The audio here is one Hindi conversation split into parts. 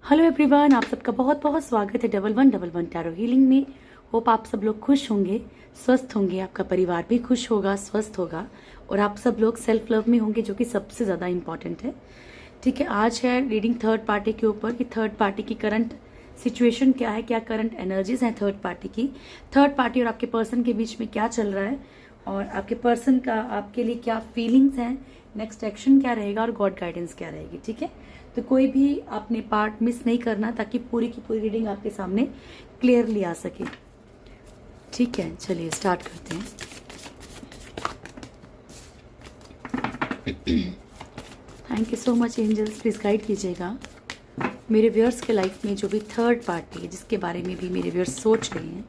हेलो एवरीवन, आप सबका बहुत बहुत स्वागत है 1111 टैरो हीलिंग में। होप आप सब लोग खुश होंगे, स्वस्थ होंगे, आपका परिवार भी खुश होगा, स्वस्थ होगा और आप सब लोग सेल्फ लव में होंगे, जो कि सबसे ज़्यादा इम्पॉर्टेंट है। ठीक है, आज है रीडिंग थर्ड पार्टी के ऊपर कि थर्ड पार्टी की करंट सिचुएशन क्या है, क्या करंट एनर्जीज हैं थर्ड पार्टी की, थर्ड पार्टी और आपके पर्सन के बीच में क्या चल रहा है और आपके पर्सन का आपके लिए क्या फीलिंग्स हैं, नेक्स्ट एक्शन क्या रहेगा और गॉड गाइडेंस क्या रहेगी। ठीक है, तो कोई भी आपने पार्ट मिस नहीं करना ताकि पूरी की पूरी रीडिंग आपके सामने क्लियरली आ सके। ठीक है, चलिए स्टार्ट करते हैं। Thank you so much angels, please guide कीजिएगा मेरे व्यूअर्स के लाइफ में जो भी थर्ड पार्टी है, जिसके बारे में भी मेरे व्यूअर्स सोच रहे हैं,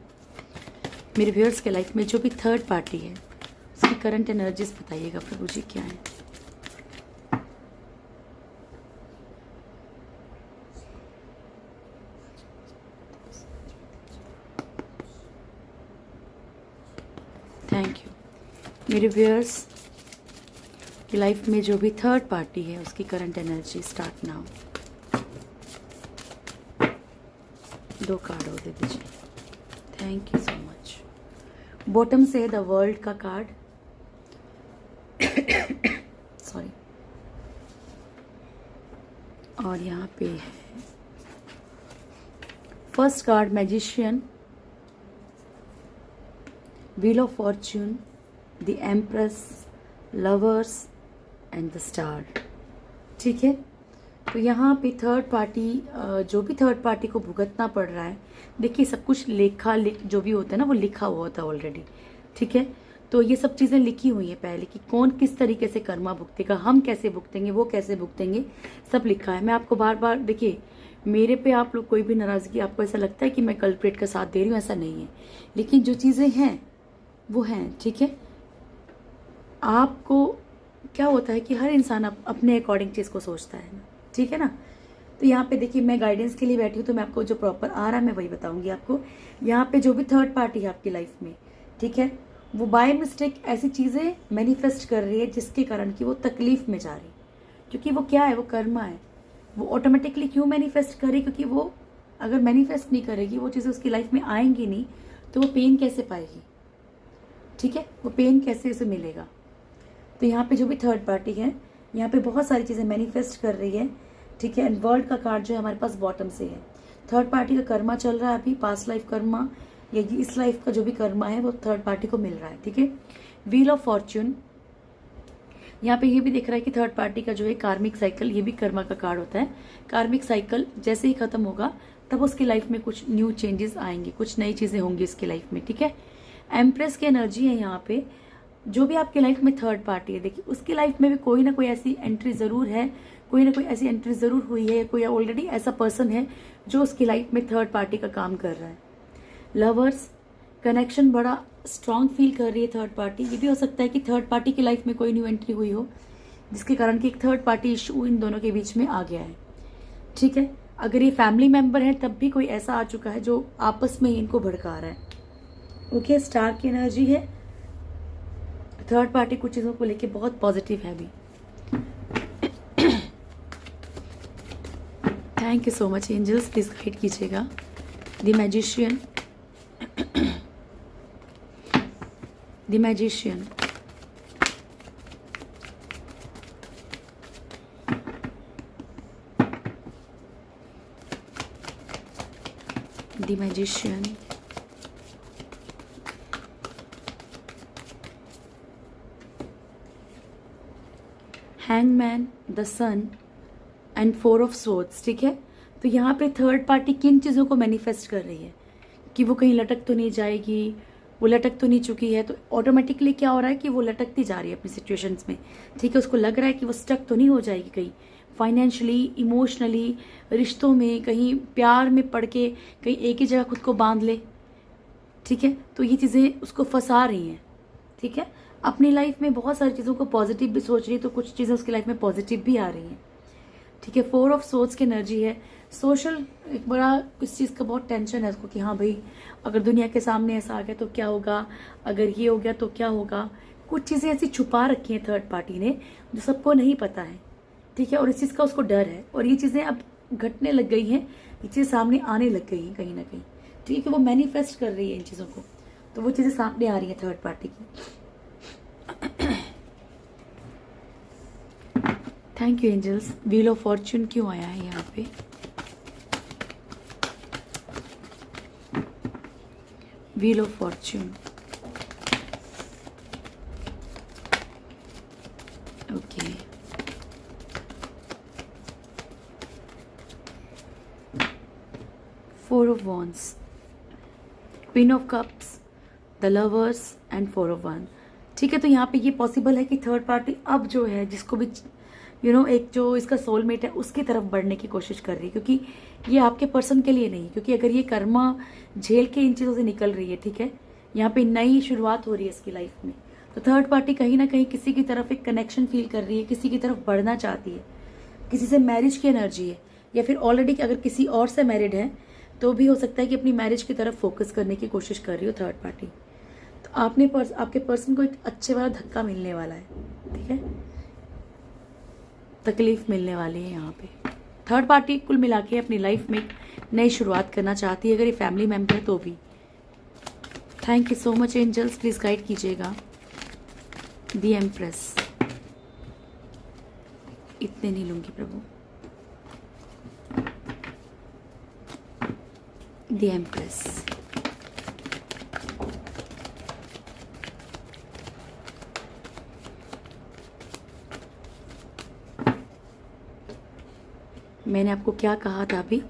मेरे व्यूअर्स के लाइफ में जो भी थर्ड पार्टी है उसकी करंट एनर्जीज बताइएगा प्रभु जी क्या है। Thank you. मेरे व्यूअर्स की लाइफ में जो भी थर्ड पार्टी है उसकी current energy start now. 2 card और दे दीजिए। Thank you so much. Bottom से द वर्ल्ड का कार्ड, सॉरी, और यहाँ पे है first card magician, wheel of Fortune, the empress, lovers and the star. ठीक है, तो यहाँ पे थर्ड पार्टी, जो भी थर्ड पार्टी को भुगतना पड़ रहा है, देखिए सब कुछ जो भी होता है ना वो लिखा हुआ होता है ऑलरेडी। ठीक है, तो ये सब चीज़ें लिखी हुई हैं पहले कि कौन किस तरीके से कर्मा भुगतेगा, हम कैसे भुगतेंगे, वो कैसे भुगतेंगे, सब लिखा है। मैं आपको बार बार, देखिए मेरे पे आप लोग कोई भी नाराज़गी, आपको ऐसा लगता है कि मैं कल्प्रेट का साथ दे रही हूँ, ऐसा नहीं है, लेकिन जो चीज़ें हैं वो हैं। ठीक है, आपको क्या होता है कि हर इंसान अपने अकॉर्डिंग चीज़ को सोचता है ना। ठीक है ना, तो यहाँ पे देखिए मैं गाइडेंस के लिए बैठी हूँ, तो मैं आपको जो प्रॉपर आ रहा है मैं वही बताऊंगी आपको। यहाँ पे जो भी थर्ड पार्टी है आपकी लाइफ में, ठीक है, वो बाय मिस्टेक ऐसी चीज़ें मैनिफेस्ट कर रही है जिसके कारण कि वो तकलीफ में जा रही है, क्योंकि वो क्या है, वो कर्मा है। वो ऑटोमेटिकली क्यों मैनिफेस्ट करे, क्योंकि वो अगर मैनिफेस्ट नहीं करेगी, वो चीज़ें उसकी लाइफ में आएंगी नहीं, तो वो पेन कैसे पाएगी। ठीक है, वो पेन कैसे उसे मिलेगा। तो यहाँ पे जो भी थर्ड पार्टी है, यहाँ पे बहुत सारी चीज़ें मैनिफेस्ट कर रही है। ठीक है, एंड वर्ल्ड का कार्ड जो है हमारे पास बॉटम से है। थर्ड पार्टी का कर्मा चल रहा है अभी, पास्ट लाइफ कर्मा या इस लाइफ का जो भी कर्मा है वो थर्ड पार्टी को मिल रहा है। ठीक है, व्हील ऑफ फॉर्च्यून, यहाँ पे ये भी दिख रहा है कि थर्ड पार्टी का जो है कार्मिक साइकिल, ये भी कर्मा का कार्ड होता है। कार्मिक साइकिल जैसे ही खत्म होगा तब उसकी लाइफ में कुछ न्यू चेंजेस आएंगे, कुछ नई चीज़ें होंगी उसकी लाइफ में। ठीक है, एम्प्रेस की एनर्जी है यहाँ पे। जो भी आपकी लाइफ में थर्ड पार्टी है, देखिए उसकी लाइफ में भी कोई ना कोई ऐसी एंट्री ज़रूर है, कोई ना कोई ऐसी एंट्री ज़रूर हुई है, कोई ऑलरेडी ऐसा पर्सन है जो उसकी लाइफ में थर्ड पार्टी का काम कर रहा है। लवर्स, कनेक्शन बड़ा स्ट्रांग फील कर रही है थर्ड पार्टी। ये भी हो सकता है कि थर्ड पार्टी की लाइफ में कोई न्यू एंट्री हुई हो जिसके कारण कि एक थर्ड पार्टी इशू इन दोनों के बीच में आ गया है। ठीक है, अगर ये फैमिली मेंबर है तब भी कोई ऐसा आ चुका है जो आपस में ही इनको भड़का रहा है। ओके, स्टार की एनर्जी है। थर्ड पार्टी कुछ चीज़ों को लेके बहुत पॉजिटिव है अभी। Thank you so much angels, please guide कीजिएगा। The magician, the magician, the magician, hangman, the sun and 4 of swords. ठीक है, तो यहाँ पे थर्ड पार्टी किन चीज़ों को मैनिफेस्ट कर रही है कि वो कहीं लटक तो नहीं जाएगी, वो लटक तो नहीं चुकी है, तो ऑटोमेटिकली क्या हो रहा है कि वो लटकती जा रही है अपनी सिचुएशंस में। ठीक है, उसको लग रहा है कि वो स्टक तो नहीं हो जाएगी कहीं फाइनेंशियली, इमोशनली, रिश्तों में, कहीं प्यार में पड़ के कहीं एक ही जगह खुद को बांध ले। ठीक है, तो ये चीज़ें उसको फंसा रही हैं। ठीक है, अपनी लाइफ में बहुत सारी चीज़ों को पॉजिटिव भी सोच रही है, तो कुछ चीज़ें उसकी लाइफ में पॉजिटिव भी आ रही हैं। ठीक है, 4 ऑफ सोर्ड्स की एनर्जी है। सोशल एक बड़ा इस चीज़ का बहुत टेंशन है उसको कि हाँ भाई, अगर दुनिया के सामने ऐसा आ गया तो क्या होगा, अगर ये हो गया तो क्या होगा। कुछ चीज़ें ऐसी छुपा रखी हैं थर्ड पार्टी ने जो सबको नहीं पता है। ठीक है, और इस चीज़ का उसको डर है, और ये चीज़ें अब घटने लग गई हैं, ये चीज़ें सामने आने लग गई हैं कहीं ना कहीं, ठीक है, कि वो मैनिफेस्ट कर रही है इन चीज़ों को, तो वो चीज़ें सामने आ रही हैं थर्ड पार्टी की। Thank you angels. Wheel of fortune क्यों आया है यहाँ पे? Wheel of fortune, okay, four of wands, queen of cups, the lovers and four of one, ठीक है। तो यहाँ पे ये पॉसिबल है कि थर्ड पार्टी अब जो है जिसको भी एक जो इसका सोलमेट है उसकी तरफ बढ़ने की कोशिश कर रही है, क्योंकि ये आपके पर्सन के लिए नहीं, क्योंकि अगर ये कर्मा झेल के इन चीज़ों से निकल रही है, ठीक है, यहाँ पे नई शुरुआत हो रही है इसकी लाइफ में, तो थर्ड पार्टी कहीं ना कहीं किसी की तरफ एक कनेक्शन फील कर रही है, किसी की तरफ बढ़ना चाहती है, किसी से मैरिज की एनर्जी है, या फिर ऑलरेडी अगर किसी और से मैरिड है तो भी हो सकता है कि अपनी मैरिज की तरफ फोकस करने की कोशिश कर रही हो थर्ड पार्टी। तो आपके पर्सन को एक अच्छे वाला धक्का मिलने वाला है, ठीक है, तकलीफ मिलने वाली है यहाँ पे। थर्ड पार्टी कुल मिला के अपनी लाइफ में नई शुरुआत करना चाहती है, अगर ये फैमिली मेम्बर है तो भी। Thank you so much angels, please guide कीजिएगा। द एम्प्रेस, इतने नहीं लूंगी प्रभु। द एम्प्रेस, मैंने आपको क्या कहा था अभी,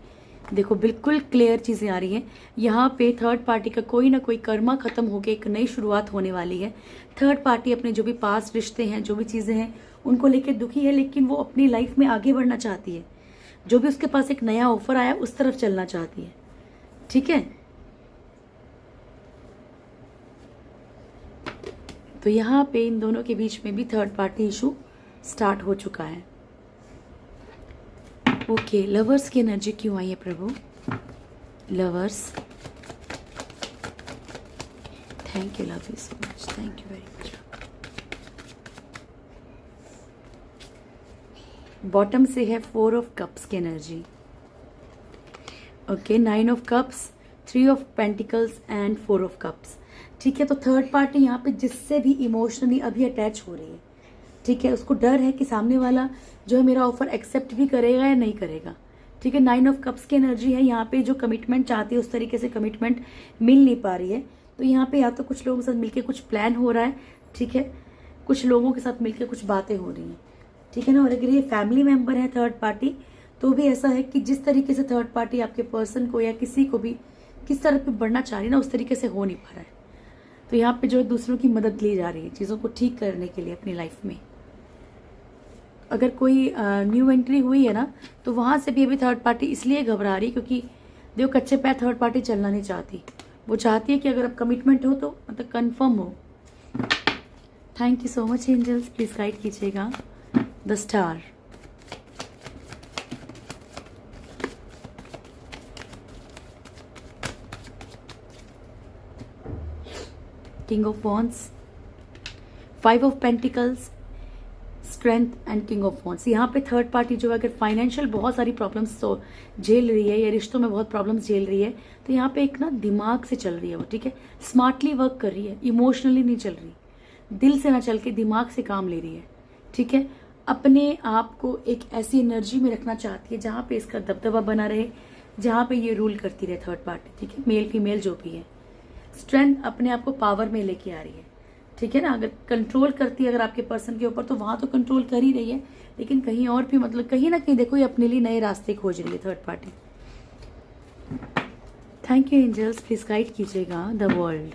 देखो बिल्कुल क्लियर चीज़ें आ रही हैं यहाँ पे। थर्ड पार्टी का कोई ना कोई कर्मा खत्म होकर एक नई शुरुआत होने वाली है। थर्ड पार्टी अपने जो भी पास्ट रिश्ते हैं, जो भी चीज़ें हैं, उनको लेकर दुखी है, लेकिन वो अपनी लाइफ में आगे बढ़ना चाहती है। जो भी उसके पास एक नया ऑफर आया उस तरफ चलना चाहती है, ठीक है। तो यहाँ पे इन दोनों के बीच में भी थर्ड पार्टी इशू स्टार्ट हो चुका है। ओके, लवर्स की एनर्जी क्यों आई है प्रभु? Lovers, thank you, love you so much, thank you very much. Bottom से है फोर ऑफ कप्स की energy, okay, nine of cups, three of pentacles and four of cups, ठीक है। तो थर्ड पार्टी यहाँ पे जिससे भी इमोशनली अभी अटैच हो रही है, ठीक है, उसको डर है कि सामने वाला जो है मेरा ऑफर एक्सेप्ट भी करेगा या नहीं करेगा, ठीक है। नाइन ऑफ कप्स की एनर्जी है यहाँ पे, जो कमिटमेंट चाहती है उस तरीके से कमिटमेंट मिल नहीं पा रही है। तो यहाँ पे या तो कुछ लोगों के साथ मिलके कुछ प्लान हो रहा है, ठीक है, कुछ लोगों के साथ मिलके कुछ बातें हो रही हैं, ठीक है ना। और अगर ये फैमिली मेंबर है थर्ड पार्टी, तो भी ऐसा है कि जिस तरीके से थर्ड पार्टी आपके पर्सन को या किसी को भी किस तरह पे बढ़ना चाह रही है ना, उस तरीके से हो नहीं पा रहा है। तो यहाँ पे जो है दूसरों की मदद ली जा रही है चीज़ों को ठीक करने के लिए अपनी लाइफ में। अगर कोई न्यू एंट्री हुई है ना, तो वहाँ से भी अभी थर्ड पार्टी इसलिए घबरा रही क्योंकि देखो कच्चे पैर थर्ड पार्टी चलना नहीं चाहती। वो चाहती है कि अगर अब कमिटमेंट हो तो मतलब कंफर्म हो। Thank you so much angels, please guide कीजिएगा। The star, king of wands, five of pentacles, strength and king of wands. यहाँ पे थर्ड पार्टी जो है अगर फाइनेंशियल बहुत सारी प्रॉब्लम्स तो झेल रही है या रिश्तों में बहुत प्रॉब्लम्स झेल रही है, तो यहाँ पे एक ना दिमाग से चल रही है वो, ठीक है, स्मार्टली वर्क कर रही है, इमोशनली नहीं चल रही, दिल से ना चल के दिमाग से काम ले रही है, ठीक है। अपने आप को एक ऐसी एनर्जी में रखना चाहती है जहाँ पे इसका दबदबा बना रहे, जहाँ पे ये रूल करती रहे थर्ड पार्टी, ठीक है, मेल फीमेल जो भी है। स्ट्रेंथ, अपने आप को पावर में लेके आ रही है, ठीक है ना। अगर कंट्रोल करती है अगर आपके पर्सन के ऊपर, तो वहां तो कंट्रोल कर ही रही है, लेकिन कहीं और भी मतलब कहीं ना कहीं देखो ये अपने लिए नए रास्ते खोज रही है third party. Thank you angels, please guide कीजिएगा द वर्ल्ड।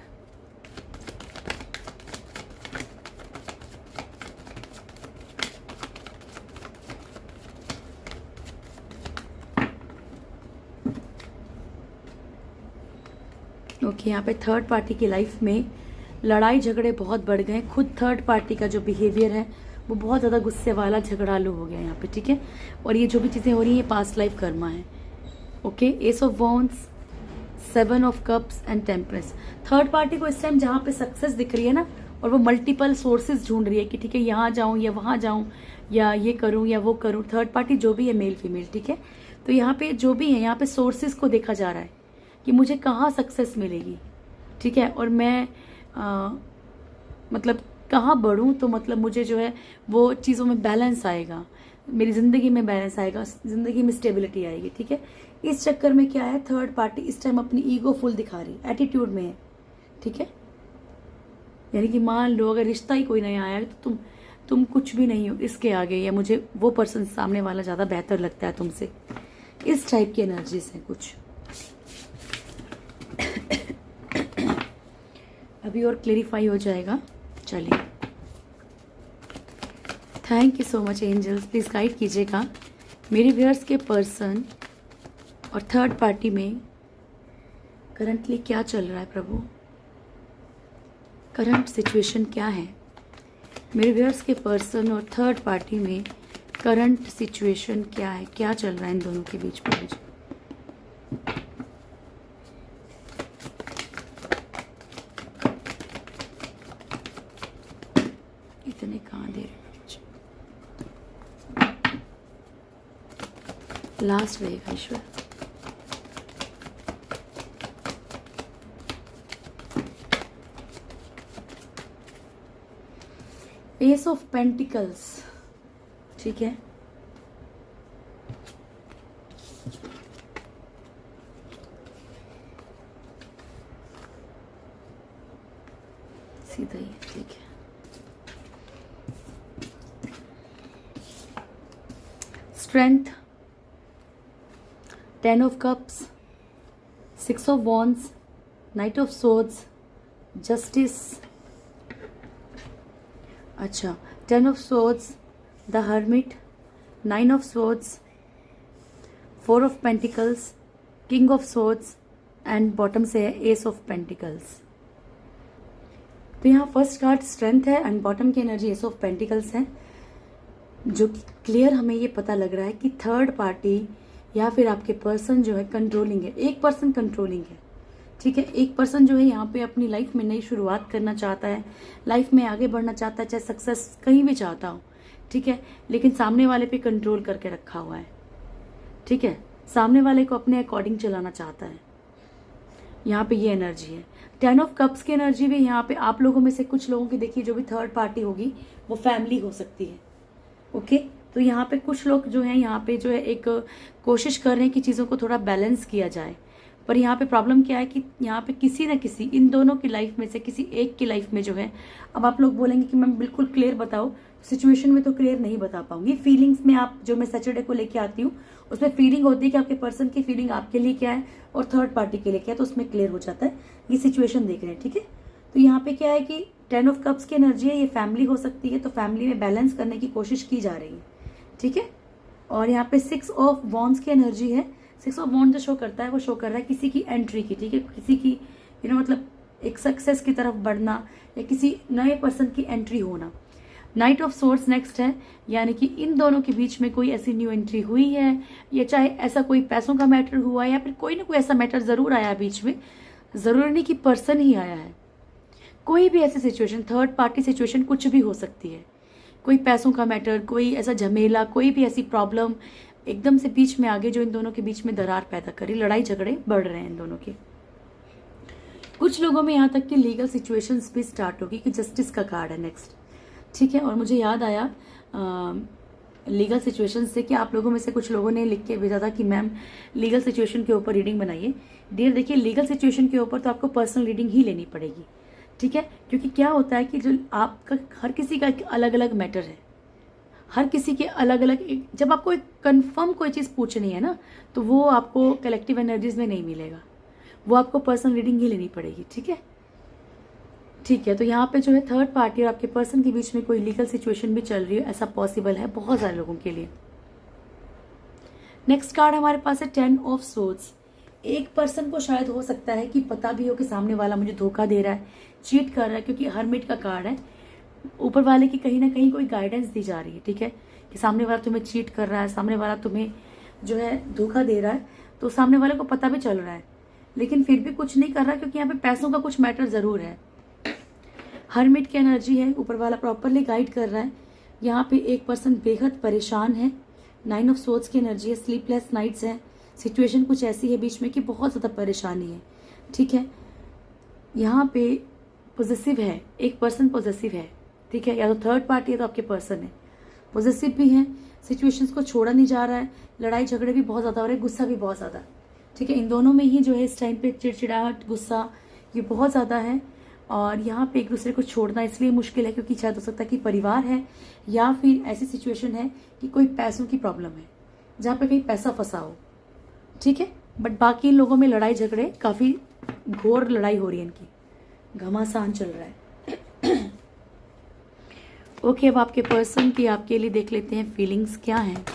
ओके, यहाँ पे थर्ड पार्टी की लाइफ में लड़ाई झगड़े बहुत बढ़ गए। खुद थर्ड पार्टी का जो बिहेवियर है वो बहुत ज़्यादा गुस्से वाला, झगड़ालू हो गया यहाँ पे, ठीक है। और ये जो भी चीज़ें हो रही हैं पास्ट लाइफ कर्मा है, okay. S of wands, seven of cups and temperance. Third party को इस टाइम जहाँ पे सक्सेस दिख रही है ना, और वो मल्टीपल सोर्सेज ढूंढ रही है कि ठीक है यहाँ जाऊँ या वहाँ जाऊँ या ये करूँ या वो करूँ, थर्ड पार्टी जो भी है मेल फीमेल, ठीक है, तो यहाँ पे जो भी है, यहाँ पे सोर्सेज को देखा जा रहा है कि मुझे कहाँ सक्सेस मिलेगी, ठीक है, और मैं मतलब कहाँ बढ़ूँ, तो मतलब मुझे जो है वो चीज़ों में बैलेंस आएगा, मेरी ज़िंदगी में बैलेंस आएगा, ज़िंदगी में स्टेबिलिटी आएगी, ठीक है। इस चक्कर में क्या है, थर्ड पार्टी इस टाइम अपनी ईगो फुल दिखा रही, एटीट्यूड में है, ठीक है। यानी कि मान लो अगर रिश्ता ही कोई नया आया तो तुम कुछ भी नहीं हो इसके आगे, या मुझे वो पर्सन सामने वाला ज़्यादा बेहतर लगता है तुमसे, इस टाइप की एनर्जीज हैं कुछ। अभी और क्लेरिफाई हो जाएगा। चलिए, thank you so much angels, please guide कीजिएगा मेरे व्यूअर्स के पर्सन और थर्ड पार्टी में करंटली क्या चल रहा है प्रभु, करंट सिचुएशन क्या है मेरे व्यूअर्स के पर्सन और थर्ड पार्टी में, करंट सिचुएशन क्या है, क्या चल रहा है इन दोनों के बीच में मुझे। इतने कहाँ दे रहे मुझे, लास्ट रहेगा ईश्वर। एस ऑफ पेंटिकल्स, ठीक है, सीधा ही, ठीक है। Strength, 10 of cups, 6 of wands, night of swords, justice, अच्छा, 10 of swords, the hermit, 9 of swords, 4 of pentacles, king of swords and bottom से है एस ऑफ पेंटिकल्स। तो यहाँ फर्स्ट कार्ड स्ट्रेंथ है एंड बॉटम की एनर्जी एस ऑफ पेंटिकल्स है, जो कि क्लियर हमें ये पता लग रहा है कि थर्ड पार्टी या फिर आपके पर्सन जो है कंट्रोलिंग है, एक पर्सन कंट्रोलिंग है, ठीक है। एक पर्सन जो है यहाँ पे अपनी लाइफ में नई शुरुआत करना चाहता है, लाइफ में आगे बढ़ना चाहता है, चाहे सक्सेस कहीं भी चाहता हो, ठीक है, लेकिन सामने वाले पे कंट्रोल करके रखा हुआ है, ठीक है, सामने वाले को अपने अकॉर्डिंग चलाना चाहता है। यहाँ पे ये एनर्जी है। 10 ऑफ कप्स की एनर्जी भी यहाँ पे आप लोगों में से कुछ लोगों की, देखिए जो भी थर्ड पार्टी होगी वो फैमिली हो सकती है, ओके। तो यहाँ पे कुछ लोग जो है यहाँ पे जो है एक कोशिश कर रहे हैं कि चीज़ों को थोड़ा बैलेंस किया जाए, पर यहाँ पे प्रॉब्लम क्या है कि यहाँ पे किसी न किसी इन दोनों की लाइफ में से किसी एक की लाइफ में जो है, अब आप लोग बोलेंगे कि मैम बिल्कुल क्लियर बताओ, सिचुएशन में तो क्लियर नहीं बता पाऊंगी, फीलिंग्स में आप जो मैं सैटरडे को लेके आती हूँ उसमें फीलिंग होती है कि आपके पर्सन की फीलिंग आपके लिए क्या है और थर्ड पार्टी के लिए क्या है, तो उसमें क्लियर हो जाता है। ये सिचुएशन देख रहे हैं, ठीक है। तो यहाँ पे क्या है कि 10 ऑफ कप्स की एनर्जी है, ये फैमिली हो सकती है, तो फैमिली में बैलेंस करने की कोशिश की जा रही है, ठीक है। और यहाँ पे 6 ऑफ वॉन्ड्स की एनर्जी है। 6 ऑफ वॉन्ड जो शो करता है वो शो कर रहा है किसी की एंट्री की, ठीक है, किसी की मतलब एक सक्सेस की तरफ बढ़ना या किसी नए पर्सन की एंट्री होना। नाइट ऑफ सोर्ड्स नेक्स्ट है, यानी कि इन दोनों के बीच में कोई ऐसी न्यू एंट्री हुई है, या चाहे ऐसा कोई पैसों का मैटर हुआ है या फिर कोई ना कोई ऐसा मैटर जरूर आया बीच में, जरूरी नहीं कि पर्सन ही आया है, कोई भी ऐसी सिचुएशन, थर्ड पार्टी सिचुएशन कुछ भी हो सकती है, कोई पैसों का मैटर, कोई ऐसा झमेला, कोई भी ऐसी प्रॉब्लम एकदम से बीच में आगे जो इन दोनों के बीच में दरार पैदा करी, लड़ाई झगड़े बढ़ रहे हैं इन दोनों के। कुछ लोगों में यहाँ तक कि लीगल सिचुएशंस भी स्टार्ट होगी कि जस्टिस का कार्ड है नेक्स्ट, ठीक है। और मुझे याद आया लीगल सिचुएशन से कि आप लोगों में से कुछ लोगों ने लिख के भेजा था कि मैम लीगल सिचुएशन के ऊपर रीडिंग बनाइए। डियर देखिए, लीगल सिचुएशन के ऊपर तो आपको पर्सनल रीडिंग ही लेनी पड़ेगी, ठीक है, क्योंकि क्या होता है कि जो आपका हर किसी का एक अलग अलग मैटर है, हर किसी के अलग अलग, जब आपको एक कंफर्म कोई चीज़ पूछनी है ना, तो वो आपको कलेक्टिव एनर्जीज में नहीं मिलेगा, वो आपको पर्सनल रीडिंग ही लेनी पड़ेगी, ठीक है, ठीक है। तो यहाँ पे जो है थर्ड पार्टी और आपके पर्सन के बीच में कोई लीगल सिचुएशन भी चल रही है, ऐसा पॉसिबल है बहुत सारे लोगों के लिए। नेक्स्ट कार्ड हमारे पास है 10 ऑफ सोर्ड्स। एक पर्सन को शायद हो सकता है कि पता भी हो कि सामने वाला मुझे धोखा दे रहा है, चीट कर रहा है, क्योंकि हर्मिट का कार्ड है, ऊपर वाले की कहीं ना कहीं कोई गाइडेंस दी जा रही है, ठीक है, कि सामने वाला तुम्हें चीट कर रहा है, सामने वाला तुम्हें जो है धोखा दे रहा है, तो सामने वाले को पता भी चल रहा है, लेकिन फिर भी कुछ नहीं कर रहा, क्योंकि यहाँ पे पैसों का कुछ मैटर जरूर है। हर्मिट की एनर्जी है, ऊपर वाला प्रॉपरली गाइड कर रहा है। यहाँ पे एक पर्सन बेहद परेशान है, 9 ऑफ सोर्ड्स की एनर्जी है, स्लीपलेस नाइट्स है, सिचुएशन कुछ ऐसी है बीच में कि बहुत ज़्यादा परेशानी है, ठीक है। यहाँ पे पॉजिटिव है, एक पर्सन पॉजिटिव है, ठीक है, या तो थर्ड पार्टी है तो आपके पर्सन है, पॉजिटिव भी है, सिचुएशंस को छोड़ा नहीं जा रहा है, लड़ाई झगड़े भी बहुत ज़्यादा हो रहे हैं, गुस्सा भी बहुत ज़्यादा, ठीक है। इन दोनों में ही जो है इस टाइम पे चिड़चिड़ाहट, गुस्सा ये बहुत ज़्यादा है। और यहाँ पे एक दूसरे को छोड़ना इसलिए मुश्किल है क्योंकि शायद हो सकता है कि परिवार है या फिर ऐसी सिचुएशन है कि कोई पैसों की प्रॉब्लम है जहाँ पे कहीं पैसा फंसा हो, ठीक है। बट बाकी इन लोगों में लड़ाई झगड़े, काफ़ी घोर लड़ाई हो रही है इनकी, घमासान चल रहा है। ओके, अब आपके पर्सन की आपके लिए देख लेते हैं फीलिंग्स क्या हैं,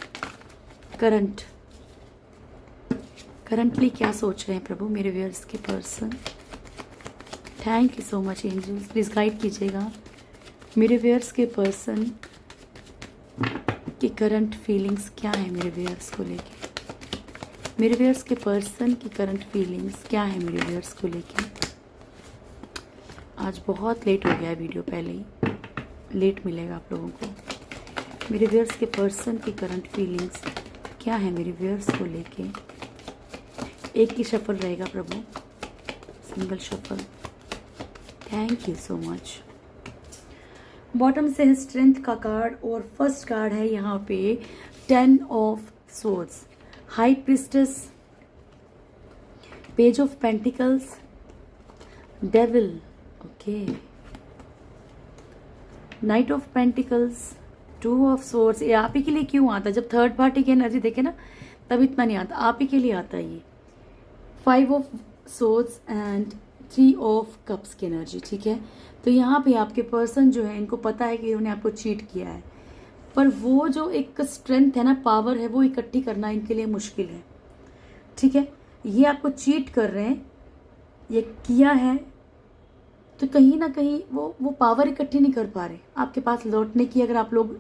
करंटली क्या सोच रहे हैं प्रभु मेरे व्यूअर्स के person. Thank you so much angels, please guide कीजिएगा मेरे व्यूअर्स के पर्सन की करंट फीलिंग्स क्या है मेरे व्यूअर्स को लेके। मेरे व्यूअर्स के पर्सन की करंट फीलिंग्स क्या है मेरे व्यूअर्स को लेके। आज बहुत लेट हो गया है वीडियो, पहले ही लेट मिलेगा आप लोगों को। मेरे व्यूअर्स के पर्सन की करंट फीलिंग्स क्या है मेरे व्यूअर्स को लेके। एक ही शफल रहेगा प्रभु, single shuffle. Thank you so much. Bottom से है स्ट्रेंथ का कार्ड और फर्स्ट कार्ड है यहाँ पे 10 of swords, high priestess, page of pentacles, devil, okay, night of pentacles, 2 of swords. ये आप ही के लिए क्यों आता है? जब थर्ड पार्टी की एनर्जी देखे ना तब इतना नहीं आता, आप ही के लिए आता है ये। 5 of swords and 3 of cups की एनर्जी, ठीक है। तो यहाँ पे आपके पर्सन जो है इनको पता है कि उन्होंने आपको चीट किया है, पर वो जो एक स्ट्रेंथ है ना, पावर है, वो इकट्ठी करना इनके लिए मुश्किल है, ठीक है। ये आपको चीट कर रहे हैं, ये किया है, तो कहीं ना कहीं वो पावर इकट्ठी नहीं कर पा रहे आपके पास लौटने की। अगर आप लोग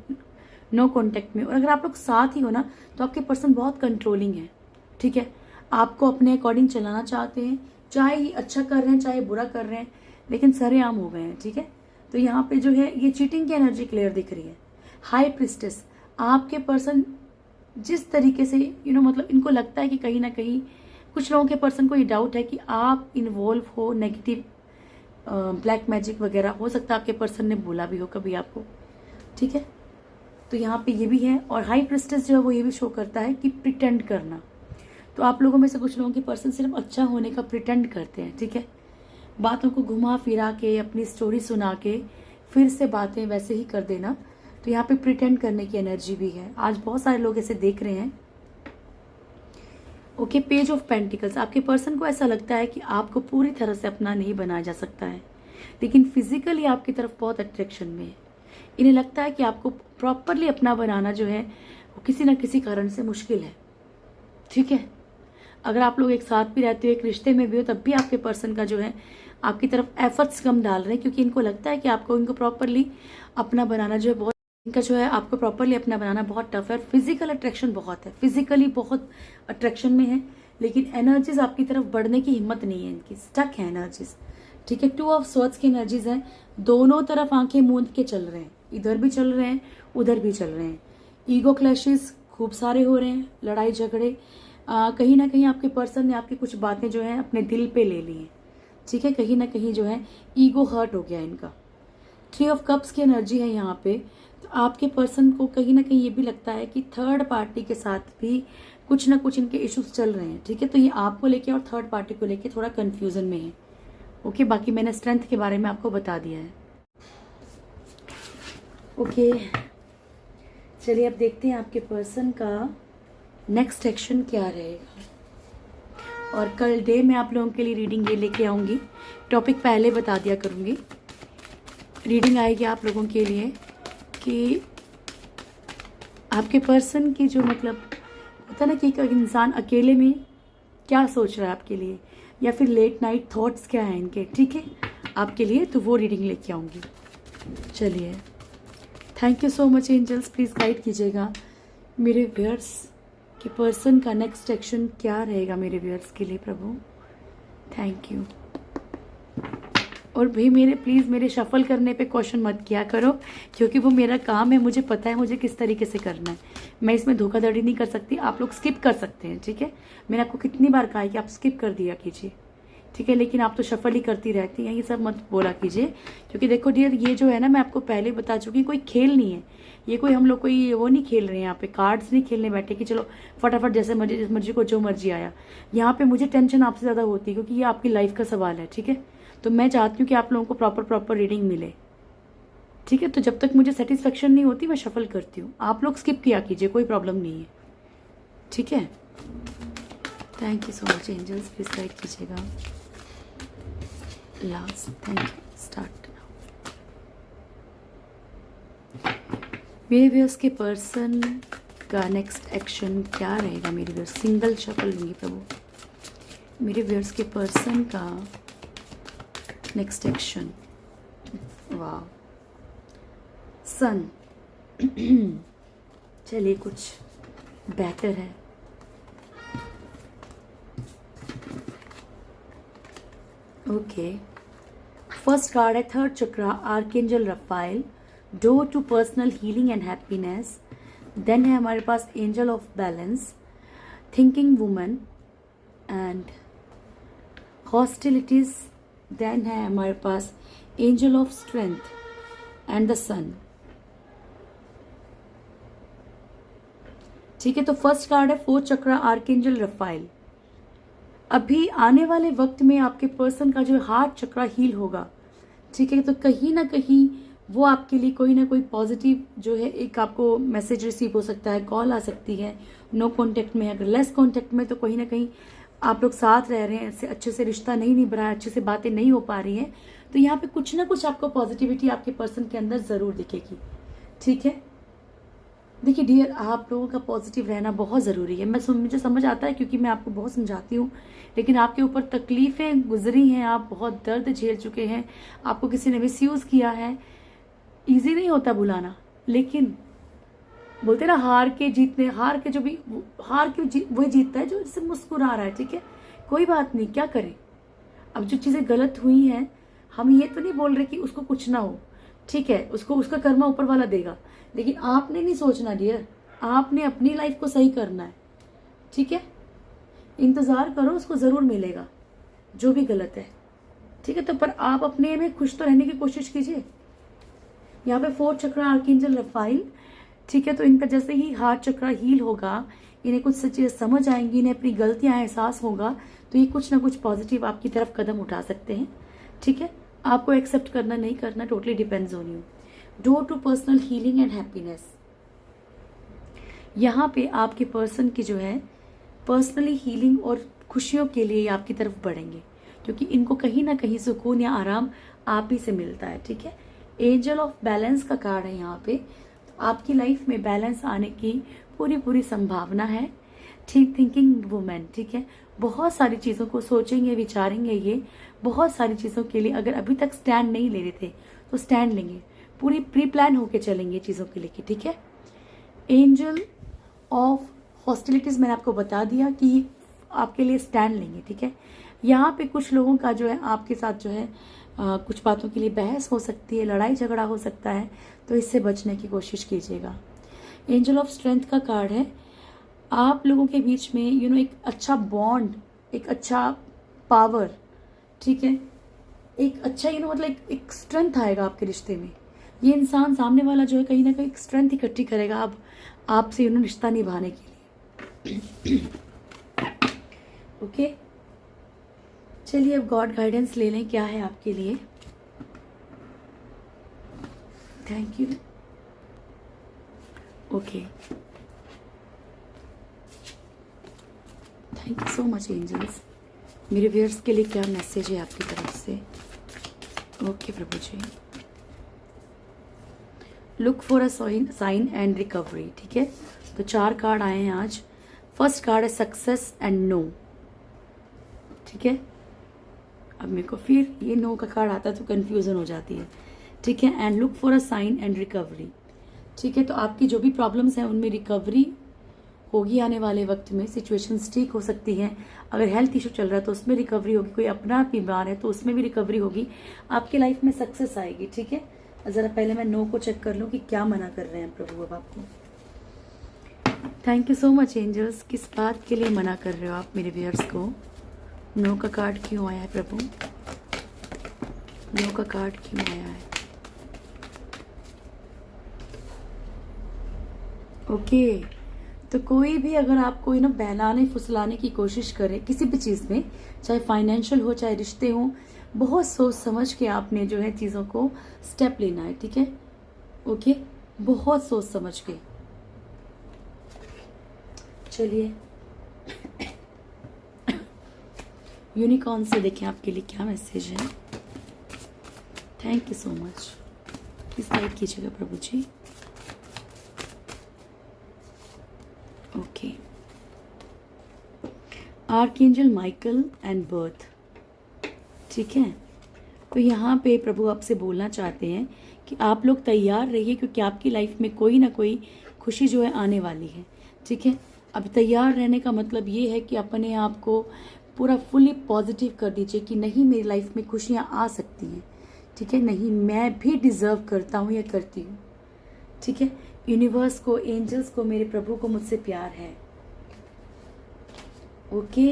नो कांटेक्ट में, और अगर आप लोग साथ ही हो ना, तो आपके पर्सन बहुत कंट्रोलिंग है, ठीक है। आपको अपने अकॉर्डिंग चलाना चाहते हैं, चाहे ये अच्छा कर रहे हैं चाहे बुरा कर रहे हैं, लेकिन सरेआम हो गए हैं, ठीक है। तो यहाँ पे जो है ये चीटिंग की एनर्जी क्लियर दिख रही है। हाई प्रिस्टेस, आपके पर्सन जिस तरीके से मतलब इनको लगता है कि कहीं ना कहीं कुछ लोगों के पर्सन को ये डाउट है कि आप इन्वॉल्व हो नेगेटिव ब्लैक मैजिक वगैरह, हो सकता है आपके पर्सन ने बोला भी हो कभी आपको, ठीक है। तो यहाँ पे ये भी है। और हाई प्रिस्टेस जो है वो ये भी शो करता है कि प्रिटेंड करना। तो आप लोगों में से कुछ लोगों के पर्सन सिर्फ अच्छा होने का प्रिटेंड करते हैं, ठीक है। बातों को घुमा फिरा के, अपनी स्टोरी सुना के फिर से बातें वैसे ही कर देना। तो यहाँ पे प्रिटेंड करने की एनर्जी भी है। आज बहुत सारे लोग ऐसे देख रहे हैं। ओके, पेज ऑफ पेंटिकल्स, आपके पर्सन को ऐसा लगता है कि आपको पूरी तरह से अपना नहीं बनाया जा सकता है, लेकिन फिजिकली आपकी तरफ बहुत अट्रैक्शन में है। इन्हें लगता है कि आपको प्रॉपरली अपना बनाना जो है वो किसी न किसी कारण से मुश्किल है, ठीक है। अगर आप लोग एक साथ भी रहते हो, एक रिश्ते में भी हो, तब भी आपके पर्सन का जो है आपकी तरफ एफर्ट्स कम डाल रहे हैं, क्योंकि इनको लगता है कि आपको इनको प्रॉपरली अपना बनाना जो है बहुत, इनका जो है आपको प्रॉपरली अपना बनाना बहुत टफ है। फिजिकल अट्रैक्शन बहुत है, फिजिकली बहुत अट्रैक्शन में है, लेकिन एनर्जीज आपकी तरफ बढ़ने की हिम्मत नहीं है, इनकी स्टक है एनर्जीज, ठीक है। 2 ऑफ सोर्ड्स की एनर्जीज हैं, दोनों तरफ आंखें मूंद के चल रहे हैं, इधर भी चल रहे हैं उधर भी चल रहे हैं। ईगो क्लैशेस खूब सारे हो रहे हैं, लड़ाई झगड़े, कहीं ना कहीं आपके पर्सन ने आपकी कुछ बातें जो है अपने दिल पे ले ली हैं, ठीक है। कहीं ना कहीं जो है ईगो हर्ट हो गया इनका। 3 ऑफ कप्स की एनर्जी है यहाँ पे। तो आपके पर्सन को कहीं ना कहीं ये भी लगता है कि थर्ड पार्टी के साथ भी कुछ ना कुछ इनके इश्यूज चल रहे हैं, ठीक है। तो ये आपको लेके और थर्ड पार्टी को लेके थोड़ा कंफ्यूजन में है। ओके, बाकी मैंने स्ट्रेंथ के बारे में आपको बता दिया है। ओके, चलिए अब देखते हैं आपके पर्सन का नेक्स्ट एक्शन क्या रहेगा। और कल डे में आप लोगों के लिए रीडिंग ये लेके आऊँगी, टॉपिक पहले बता दिया करूँगी। रीडिंग आएगी आप लोगों के लिए कि आपके पर्सन की जो मतलब होता है ना कि एक इंसान अकेले में क्या सोच रहा है आपके लिए, या फिर लेट नाइट थॉट्स क्या हैं इनके, ठीक है, आपके लिए। तो वो रीडिंग लेके आऊँगी। चलिए, thank you so much angels, please guide कीजिएगा मेरे व्यूअर्स कि पर्सन का नेक्स्ट एक्शन क्या रहेगा मेरे व्यूअर्स के लिए प्रभु। Thank you. और भाई मेरे प्लीज़ मेरे शफल करने पे क्वेश्चन मत किया करो, क्योंकि वो मेरा काम है, मुझे पता है मुझे किस तरीके से करना है। मैं इसमें धोखाधड़ी नहीं कर सकती। आप लोग स्किप कर सकते हैं, ठीक है। मैंने आपको कितनी बार कहा है कि आप स्किप कर दिया कीजिए, ठीक है, लेकिन आप तो शफल ही करती रहती हैं। ये सब मत बोला कीजिए, क्योंकि देखो डियर, ये जो है ना, मैं आपको पहले बता चुकी, कोई खेल नहीं है ये, कोई हम लोग कोई वो नहीं खेल रहे हैं यहाँ पे, कार्ड्स नहीं खेलने बैठे कि चलो फटाफट जैसे मर्जी को जो मर्जी आया। यहाँ पे मुझे टेंशन आपसे ज़्यादा होती है, क्योंकि ये आपकी लाइफ का सवाल है, ठीक है। तो मैं चाहती हूँ कि आप लोगों को प्रॉपर रीडिंग मिले, ठीक है। तो जब तक मुझे सेटिस्फेक्शन नहीं होती मैं शफल करती हूँ। आप लोग स्किप किया कीजिए, कोई प्रॉब्लम नहीं है, ठीक है। Thank you so much angels, please guide कीजिएगा। Last, thank you, start. मेरे व्यूअर्स के पर्सन का नेक्स्ट एक्शन क्या रहेगा? मेरे व्यूअर्स, सिंगल शफल लूंगी प्रभु। मेरे व्यूअर्स के पर्सन का नेक्स्ट एक्शन, वाह, सन। चलिए कुछ बेटर है। ओके, फर्स्ट कार्ड है third chakra, archangel Raphael, door to personal healing and happiness. Then है हमारे पास angel of balance, thinking woman and hostilities. Then है हमारे पास angel of strength and the sun, ठीक है। तो फर्स्ट कार्ड है फोर्थ चक्रा, आर्कएंजल रफाइल। अभी आने वाले वक्त में आपके पर्सन का जो हार्ट चक्रा हील होगा, ठीक है। तो कहीं ना कहीं वो आपके लिए कोई ना कोई पॉजिटिव जो है, एक आपको मैसेज रिसीव हो सकता है, कॉल आ सकती है। नो कांटेक्ट में, अगर लेस कांटेक्ट में तो कहीं ना कहीं आप लोग साथ रह रहे हैं, अच्छे से रिश्ता नहीं निभ रहा है, अच्छे से बातें नहीं हो पा रही हैं, तो यहाँ पे कुछ ना कुछ आपको पॉजिटिविटी आपके पर्सन के अंदर ज़रूर दिखेगी, ठीक है। देखिए डियर, आप लोगों का पॉजिटिव रहना बहुत ज़रूरी है। मुझे समझ आता है, क्योंकि मैं आपको बहुत समझाती हूँ, लेकिन आपके ऊपर तकलीफ़ें गुजरी हैं, आप बहुत दर्द झेल चुके हैं, आपको किसी ने मिसयूज़ किया है। ईजी नहीं होता बुलाना, लेकिन बोलते ना, हार के जो भी हार के वही जीतता है जो इससे मुस्कुरा रहा है, ठीक है। कोई बात नहीं, क्या करें, अब जो चीज़ें गलत हुई हैं, हम ये तो नहीं बोल रहे कि उसको कुछ ना हो, ठीक है, उसको उसका कर्मा ऊपर वाला देगा, लेकिन आपने नहीं सोचना डियर, आपने अपनी लाइफ को सही करना है, ठीक है। इंतज़ार करो, उसको ज़रूर मिलेगा जो भी गलत है, ठीक है। तो पर आप अपने में खुश तो रहने की कोशिश कीजिए। यहाँ पे फोर्थ चक्र आर्कएंजल रफाइल, ठीक है। तो इनका जैसे ही हार्ट चक्र हील होगा, इन्हें कुछ चीज़ें समझ आएंगी, इन्हें अपनी गलतियाँ एहसास होगा, तो ये कुछ ना कुछ पॉजिटिव आपकी तरफ कदम उठा सकते हैं, ठीक है। आपको एक्सेप्ट करना नहीं करना totally depends on you. Door to personal healing and happiness, यहाँ पे आपके पर्सन की जो है पर्सनली हीलिंग और खुशियों के लिए आपकी तरफ बढ़ेंगे, क्योंकि इनको कहीं ना कहीं सुकून या आराम आप ही से मिलता है, ठीक है। एंजल ऑफ बैलेंस का कार्ड है यहाँ पे, तो आपकी लाइफ में बैलेंस आने की पूरी संभावना है। ठीक, थिंकिंग वुमेन, ठीक है। बहुत सारी चीज़ों को सोचेंगे, विचारेंगे, ये बहुत सारी चीज़ों के लिए अगर अभी तक स्टैंड नहीं ले रहे थे तो स्टैंड लेंगे, पूरी प्री प्लान होके चलेंगे चीज़ों के लेके, ठीक है। एंजल ऑफ हॉस्टिलिटीज़ मैंने आपको बता दिया कि आपके लिए स्टैंड लेंगे, ठीक है। यहाँ पे कुछ लोगों का जो है आपके साथ जो है कुछ बातों के लिए बहस हो सकती है, लड़ाई झगड़ा हो सकता है, तो इससे बचने की कोशिश कीजिएगा। एंजल ऑफ स्ट्रेंथ का कार्ड है, आप लोगों के बीच में एक अच्छा बॉन्ड, एक अच्छा पावर, ठीक है, एक अच्छा मतलब एक स्ट्रेंथ आएगा आपके रिश्ते में। ये इंसान सामने वाला जो है कहीं ना कहीं स्ट्रेंथ इकट्ठी करेगा अब आपसे रिश्ता निभाने के लिए। ओके, चलिए अब गॉड गाइडेंस ले लें, क्या है आपके लिए। Thank you. Okay, thank you so much angels. मेरे व्यूअर्स के लिए क्या मैसेज है आपकी तरफ से? ओके प्रभु जी, look for a sign and recovery, ठीक है। तो 4 कार्ड आए हैं आज। फर्स्ट कार्ड है सक्सेस एंड नो, ठीक है। अब मेरे को फिर ये नो का कार्ड आता है तो कंफ्यूजन हो जाती है, ठीक है। And look for a sign and recovery, ठीक है। तो आपकी जो भी प्रॉब्लम्स हैं उनमें रिकवरी होगी आने वाले वक्त में, सिचुएशंस ठीक हो सकती हैं। अगर हेल्थ इशू चल रहा है तो उसमें रिकवरी होगी, कोई अपना बीमार है तो उसमें भी रिकवरी होगी, आपकी लाइफ में सक्सेस आएगी। ठीक है, ज़रा पहले मैं नो को चेक कर लूँ कि क्या मना कर रहे हैं प्रभु अब आपको। Thank you so much angels. किस बात के लिए मना कर रहे हो आप मेरे व्यूअर्स को? नो का कार्ड क्यों आया है प्रभु? नो का कार्ड क्यों आया है? ओके, तो कोई भी अगर आपको बहलाने फुसलाने की कोशिश करे किसी भी चीज़ में, चाहे फाइनेंशियल हो चाहे रिश्ते हो, बहुत सोच समझ के आपने जो है चीज़ों को स्टेप लेना है। ठीक है, ओके, बहुत सोच समझ के। चलिए यूनिकॉर्न से देखें आपके लिए क्या मैसेज है। Thank you so much. Please guide कीजिएगा प्रभु जी। Okay, archangel Michael and birth. ठीक है, तो यहाँ पे प्रभु आपसे बोलना चाहते हैं कि आप लोग तैयार रहिए, क्योंकि आपकी लाइफ में कोई ना कोई खुशी जो है आने वाली है। ठीक है, अब तैयार रहने का मतलब ये है कि अपने आप को पूरा फुली पॉजिटिव कर दीजिए कि नहीं, मेरी लाइफ में खुशियाँ आ सकती हैं। ठीक है, नहीं, मैं भी डिजर्व करता हूँ या करती हूँ। ठीक है, यूनिवर्स को, एंजल्स को, मेरे प्रभु को मुझसे प्यार है। ओके,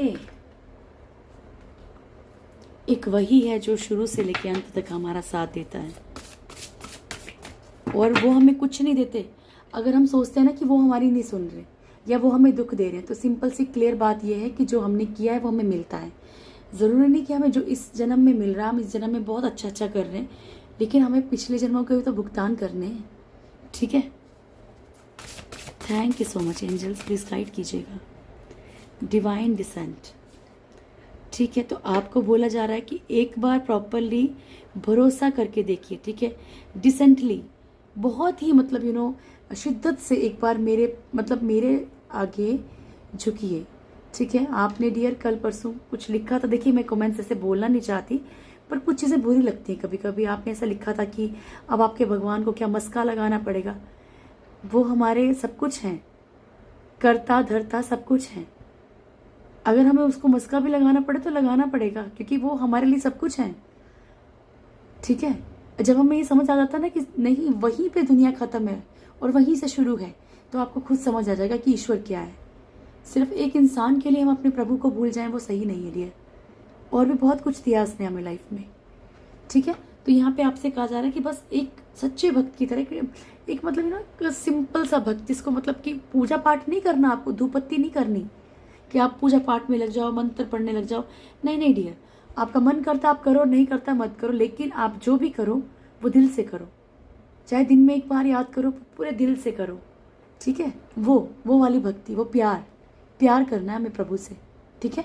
एक वही है जो शुरू से लेकर अंत तक हमारा साथ देता है, और वो हमें कुछ नहीं देते। अगर हम सोचते हैं ना कि वो हमारी नहीं सुन रहे या वो हमें दुख दे रहे हैं, तो सिंपल सी क्लियर बात यह है कि जो हमने किया है वो हमें मिलता है। ज़रूरी नहीं कि हमें जो इस जन्म में मिल रहा है हम इस जन्म में बहुत अच्छा कर रहे हैं, लेकिन हमें पिछले जन्मों के भी तो भुगतान करने हैं। ठीक है, thank you so much angels. Please guide कीजिएगा। Divine descent. ठीक है, तो आपको बोला जा रहा है कि एक बार प्रॉपरली भरोसा करके देखिए। ठीक है, डिसेंटली, बहुत ही शिद्दत से एक बार मेरे आगे झुकिए। ठीक है, आपने डियर कल परसों कुछ लिखा था, देखिए मैं कमेंट्स ऐसे बोलना नहीं चाहती, पर कुछ चीज़ें बुरी लगती हैं कभी कभी। आपने ऐसा लिखा था कि अब आपके भगवान को क्या मस्का लगाना पड़ेगा? वो हमारे सब कुछ हैं, करता धरता सब कुछ हैं। अगर हमें उसको मस्का भी लगाना पड़े तो लगाना पड़ेगा, क्योंकि वो हमारे लिए सब कुछ है। ठीक है, जब हमें ये समझ आ जाता है ना कि नहीं, वहीं पे दुनिया खत्म है और वहीं से शुरू है, तो आपको खुद समझ आ जाएगा कि ईश्वर क्या है। सिर्फ एक इंसान के लिए हम अपने प्रभु को भूल जाएं, वो सही नहीं है डियर। और भी बहुत कुछ दिया उसने हमें लाइफ में। ठीक है, तो यहाँ पे आपसे कहा जा रहा है कि बस एक सच्चे भक्त की तरह, एक सिंपल सा भक्त, जिसको कि पूजा पाठ नहीं करना, आपको धूपबत्ती नहीं करनी कि आप पूजा पाठ में लग जाओ, मंत्र पढ़ने लग जाओ। नहीं नहीं डियर, आपका मन करता आप करो, नहीं करता मत करो, लेकिन आप जो भी करो वो दिल से करो। चाहे दिन में एक बार याद करो, पूरे दिल से करो। ठीक है, वो वाली भक्ति, वो प्यार करना है हमें प्रभु से। ठीक है,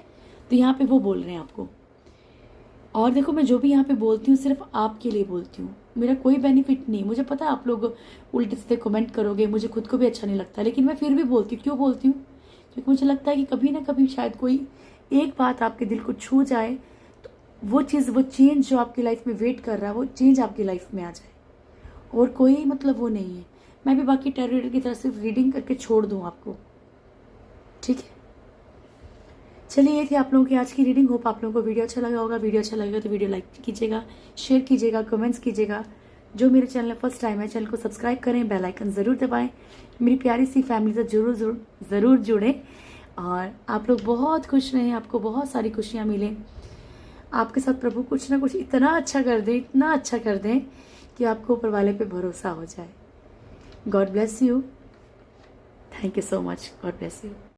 तो यहाँ पे वो बोल रहे हैं आपको। और देखो, मैं जो भी यहाँ पे बोलती हूँ सिर्फ आपके लिए बोलती हूँ, मेरा कोई बेनिफिट नहीं। मुझे पता है आप लोग उल्टे सीधे कमेंट करोगे, मुझे खुद को भी अच्छा नहीं लगता, लेकिन मैं फिर भी बोलती हूँ। क्यों बोलती हूँ? क्योंकि मुझे लगता है कि कभी ना कभी शायद कोई एक बात आपके दिल को छू जाए, तो वो चीज़, वो चेंज जो आपकी लाइफ में वेट कर रहा है, वो चेंज आपकी लाइफ में आ जाए। और कोई वो नहीं है, मैं भी बाकी टैरो रीडर की तरह सिर्फ रीडिंग करके छोड़ दूँ आपको। ठीक है, चलिए ये थी आप लोगों की आज की रीडिंग। होप आप लोगों को वीडियो अच्छा लगा होगा। वीडियो अच्छा लगेगा तो वीडियो लाइक कीजिएगा, शेयर कीजिएगा, कमेंट्स कीजिएगा। जो मेरे चैनल में फर्स्ट टाइम है, चैनल को सब्सक्राइब करें, बेल आइकन ज़रूर दबाएं, मेरी प्यारी सी फैमिली से ज़रूर जुड़ें, और आप लोग बहुत खुश रहें, आपको बहुत सारी खुशियाँ मिलें। आपके साथ प्रभु कुछ ना कुछ इतना अच्छा कर दें, इतना अच्छा कर दें कि आपको ऊपर वाले पे भरोसा हो जाए। God bless you. Thank you so much. God bless you.